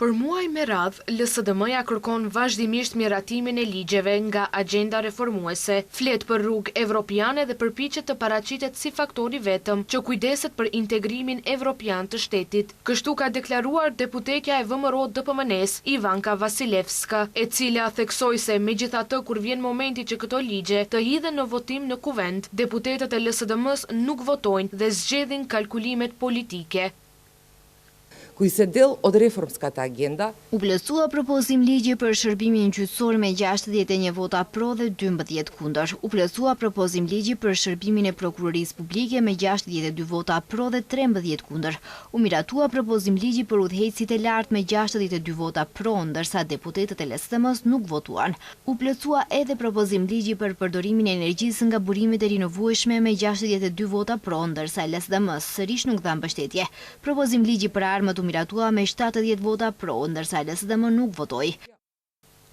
Për muaj me radh, LSDM-ja kërkon vazhdimisht miratimin e ligjeve nga agenda reformuese, flet për rrugë evropiane dhe përpiqet të paraqitet si faktori vetëm që kujdeset për integrimin evropian të shtetit. Kështu ka deklaruar deputetja e VMRO-DPMN-s Ivanka Vasilevska, e cila theksoi se megjithatë kur vjen momenti që këto ligje të hidhen në votim në kuvent, deputetët e LSDM-s nuk votojnë dhe zgjedhin kalkulimet politike. Koji se del od reformskата agenda. U plotësua propozim ligji për shërbimin gjyqësor me 61 vota pro dhe 12 kundër. U plotësua propozim ligji për shërbimin e prokurorisë publike me 62 vota pro dhe 13 kundër. U miratua propozim ligji për udhëheqësit e lartë me 62 vota pro, ndërsa deputetët e LSDM-s nuk votuan. U plotësua edhe propozim ligji për përdorimin e energjisë nga burimet e rinovueshme me 62 vota pro, ndërsa LSDM-s sërish nuk dha mbështetje. Propozim ligji për armët u miratua me 70 vota pro, ndërsa LSDM nuk votoi.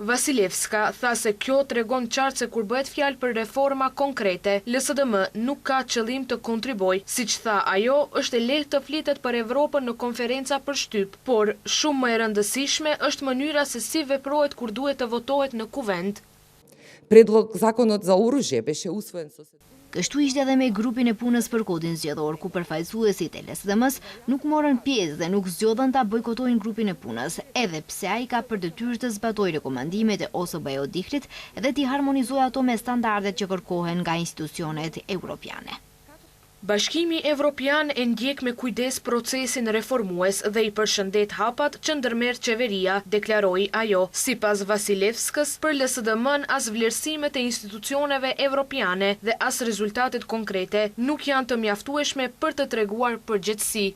Vasilevska tha se kjo tregon qartë se kur bëhet fjalë për reforma konkrete, LSDM nuk ka qëllim të kontriboj. Siç tha ajo, është e lehtë të flitet për Evropën në konferenca për shtyp, por shumë më e rëndësishme është mënyra se si veprohet kur duhet të votohet në kuvent. Predlog zakonot za oružje беше usvojen. Kështu ishte edhe me grupin e punës për kodin zgjedhor, ku përfaqësuesit e LSDM-s nuk morën pjesë dhe nuk zgjodhen ta bojkotojnë grupin e punës, edhe pse ai ka për detyrë të zbatojë rekomandimet e OSBE-Odihrrit dhe t'i harmonizojë ato me standardet që kërkohen nga institucionet evropiane. Bashkimi Evropian e ndjek me kujdes procesin reformues dhe i përshëndet hapat që ndërmerr qeveria, deklaroi ajo. Sipas Vasilevskës, për LSDM-n as vlerësimet e institucioneve evropiane dhe as rezultatet konkrete nuk janë të mjaftueshme për të treguar përgjegjësi.